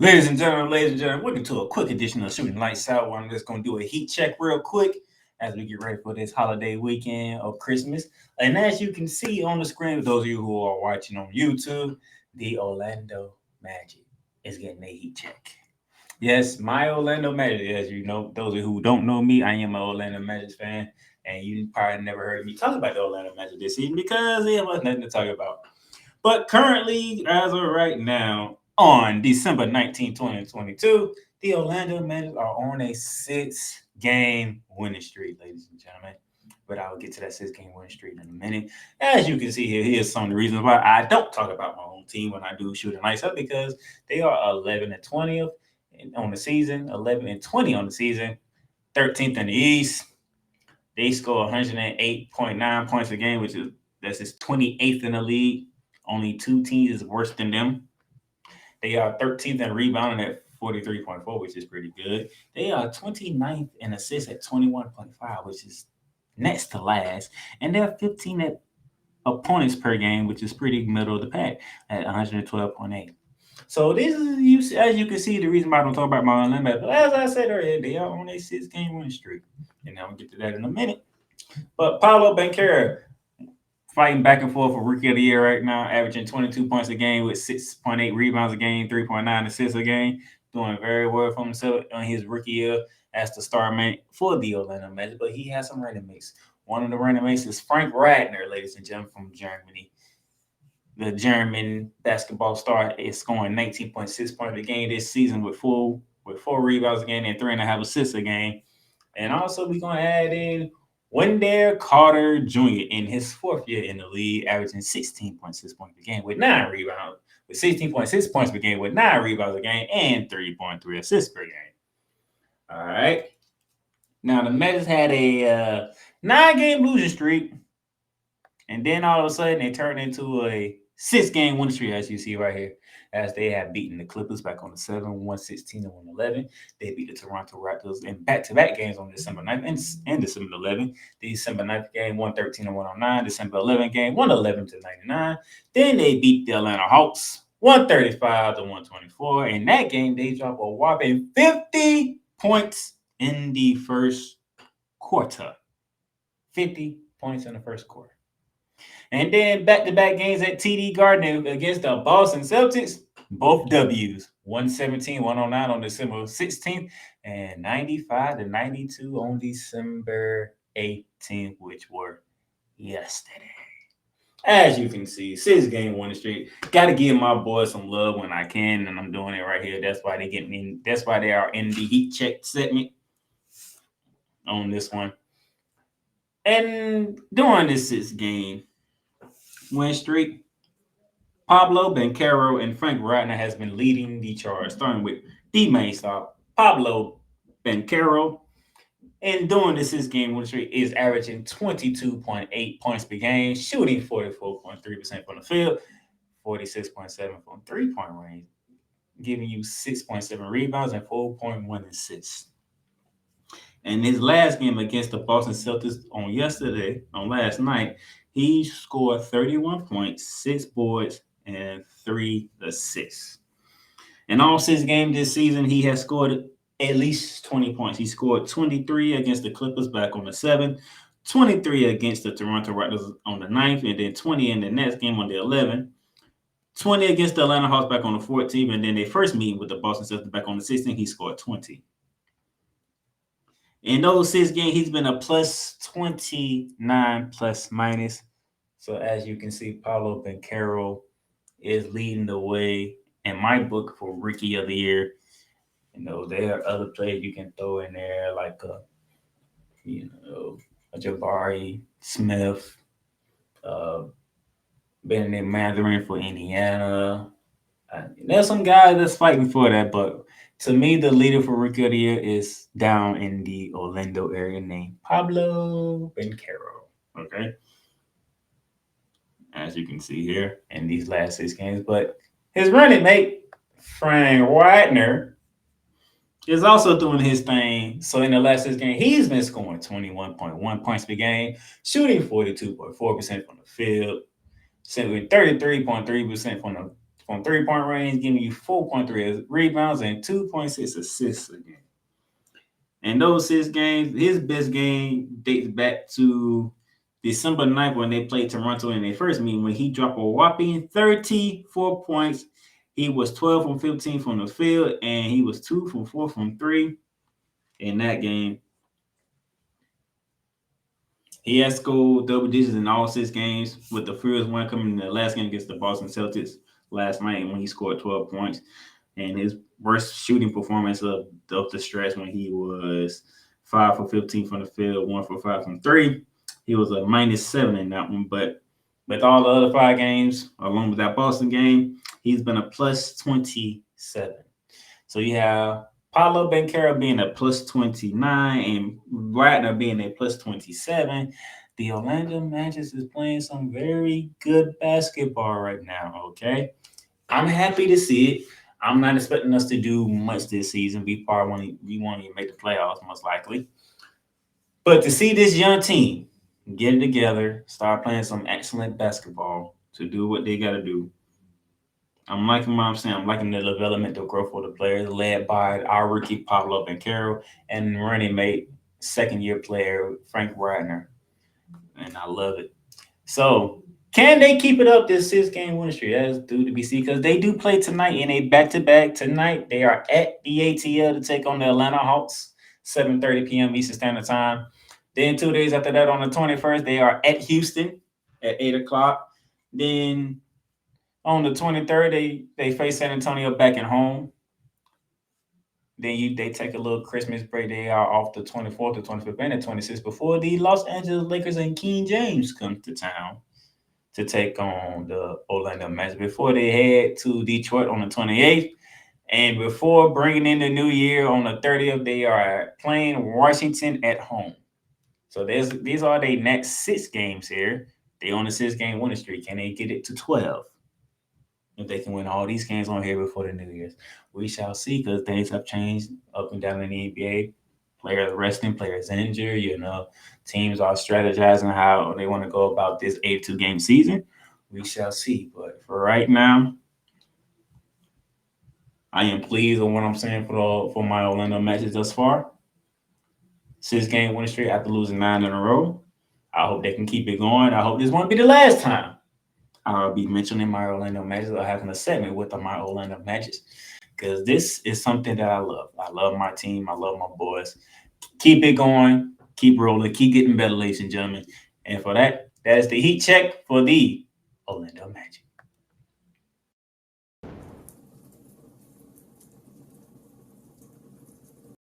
Ladies and gentlemen, welcome to a quick edition of Shooting Lights Out, where I'm just going to do a heat check real quick as we get ready for this holiday weekend of Christmas. And as you can see on the screen, those of you who are watching on YouTube, the Orlando Magic is getting a heat check. Yes, my Orlando Magic. As you know, those of you who don't know me, I am an Orlando Magic fan, and you probably never heard me talk about the Orlando Magic this season because there was nothing to talk about. But currently, as of right now, on December 19th, 2022, the Orlando Magic are on a 6-game winning streak, ladies and gentlemen. But I will get to that 6-game winning streak in a minute. As you can see here, here's some of the reasons why I don't talk about my own team when I do shoot a nice up because they are 11 and 20th on the season, 11 and 20 on the season, 13th in the East. They score 108.9 points a game, which is that's his 28th in the league. Only 2 teams is worse than them. They are 13th in rebounding at 43.4, which is pretty good. They are 29th in assists at 21.5, which is next to last. And they're 15th at opponents per game, which is pretty middle of the pack at 112.8. So this is, as you can see, the reason why I don't talk about my limit. But as I said earlier, they are on a 6-game winning streak. And I'll get to that in a minute. But Paolo Banchero, fighting back and forth for Rookie of the Year right now, averaging 22 points a game with 6.8 rebounds a game, 3.9 assists a game, doing very well for himself on his rookie year as the star man for the Orlando Magic. But he has some running mates. One of the running mates is Franz Wagner, ladies and gentlemen, from Germany. The German basketball star is scoring 19.6 points a game this season with 4 rebounds a game and 3.5 assists a game. And also, we're going to add in Wendell Carter Jr. in his 4th year in the league, averaging 16.6 points per game with 9 rebounds, with 16.6 points per game with 9 rebounds a game and 3.3 assists per game. All right. Now, the Magic had a 9-game losing streak, and then all of a sudden they turned into a 6-game winning streak, as you see right here, as they have beaten the Clippers back on the 7, 116 and 111. They beat the Toronto Raptors in back-to-back games on December 9th and December 11th. The December 9th game, 113 and 109. December 11th game, 111 to 99. Then they beat the Atlanta Hawks, 135 to 124. In that game, they dropped a whopping 50 points in the first quarter. 50 points in the first quarter. And then back-to-back games at TD Garden against the Boston Celtics, both W's. 117, 109 on December 16th, and 95 to 92 on December 18th, which were yesterday. As you can see, 6-game winning streak. Got to give my boys some love when I can, and I'm doing it right here. That's why they get me. That's why they are in the heat check segment on this one. And during this 6-game win streak, Paolo Banchero and Franz Wagner has been leading the charge, starting with the main star, Paolo Banchero. And during this 6-game win streak is averaging 22.8 points per game, shooting 44.3% from the field, 46.7 from three-point range, giving you 6.7 rebounds and 4.1 assists. And his last game against the Boston Celtics on last night, he scored 31 points, 6 boards, and 3 assists. In all 6 games this season, he has scored at least 20 points. He scored 23 against the Clippers back on the 7th, 23 against the Toronto Raptors on the 9th, and then 20 in the next game on the 11th, 20 against the Atlanta Hawks back on the 14th, and then their first meeting with the Boston Celtics back on the 16th, he scored 20. In those 6 games, he's been a plus 29 plus minus. So as you can see, Paolo Banchero is leading the way in my book for Rookie of the Year. You know, there are other players you can throw in there like a Jabari Smith, Benedict Mathurin for Indiana. There's some guys that's fighting for that, but to me, the leader for Rookie of the Year is down in the Orlando area named Paolo Banchero. Okay. As you can see here in these last 6 games. But his running mate, Franz Wagner, is also doing his thing. So in the last 6 games, he's been scoring 21.1 points per game, shooting 42.4% from the field, shooting 33.3% from the from 3-point range, giving you 4.3 rebounds and 2.6 assists a game. And those 6 games, his best game dates back to December 9th when they played Toronto in their first meeting, when he dropped a whopping 34 points. He was 12 from 15 from the field, and he was 2 from 4 from 3 in that game. He has scored double digits in all 6 games, with the first one coming in the last game against the Boston Celtics last night when he scored 12 points. And his worst shooting performance of the stretch when he was 5 for 15 from the field, 1 for 5 from 3. He was a -7 in that one. But with all the other 5 games, along with that Boston game, he's been a plus 27. So you have Paolo Banchero being a plus 29 and Wagner being a plus 27. The Orlando Magic is playing some very good basketball right now, okay? I'm happy to see it. I'm not expecting us to do much this season. We want to make the playoffs most likely. But to see this young team get it together, start playing some excellent basketball to do what they got to do, I'm liking what I'm saying. I'm liking the development, the growth of the players, led by our rookie Pablo Banchero and running mate, second-year player Frank Wagner, and I love it. So, can they keep it up this 6 game winning streak? That's due to be seen because they do play tonight in a back-to-back. Tonight they are at the ATL to take on the Atlanta Hawks, 7:30 p.m. Eastern Standard Time. Then 2 days after that, on the 21st, they are at Houston at 8 o'clock. Then on the 23rd, they face San Antonio back at home. Then they take a little Christmas break. They are off the 24th, the 25th, and the 26th before the Los Angeles Lakers and King James come to town to take on the Orlando Magic before they head to Detroit on the 28th. And before bringing in the new year on the 30th, they are playing Washington at home. So these are their next 6 games here. They on a 6 game winning streak. Can they get it to 12? If they can win all these games on here before the New Year's, we shall see because things have changed up and down in the NBA. Players resting, players injured. Teams are strategizing how they want to go about this 82-game season. We shall see. But for right now, I am pleased with what I'm saying for my Orlando Magic thus far. 6 game winning streak after losing 9 in a row. I hope they can keep it going. I hope this won't be the last time I'll be mentioning my Orlando Magic or having a segment with my Orlando Magic because this is something that I love. I love my team. I love my boys. Keep it going. Keep rolling. Keep getting better, ladies and gentlemen. And for that, that is the heat check for the Orlando Magic.